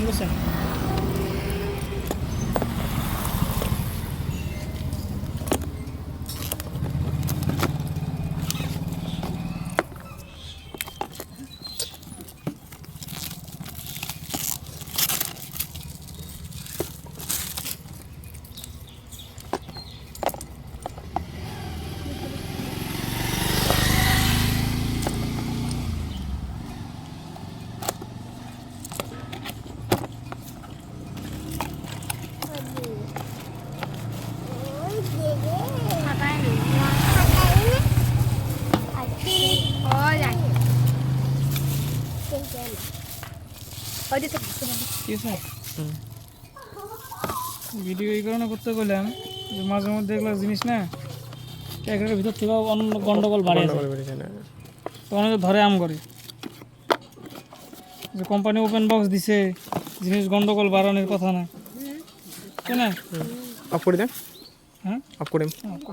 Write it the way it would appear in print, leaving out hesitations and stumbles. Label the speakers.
Speaker 1: বুঝছেন? ঠিক আছে, ভিডিও এই কারণে করতে গেলাম যে মাঝে মধ্যে এগুলো জিনিস না প্যাকেটের ভিতর থেকে অন্য গন্ডগোল বাড়ে তখন ধরে আম করে যে কোম্পানি ওপেন বক্স দিছে জিনিস গন্ডগোল বাড়ানোর কথা না, তাই না?
Speaker 2: অফ করে দেন,
Speaker 1: হ্যাঁ
Speaker 2: অফ করে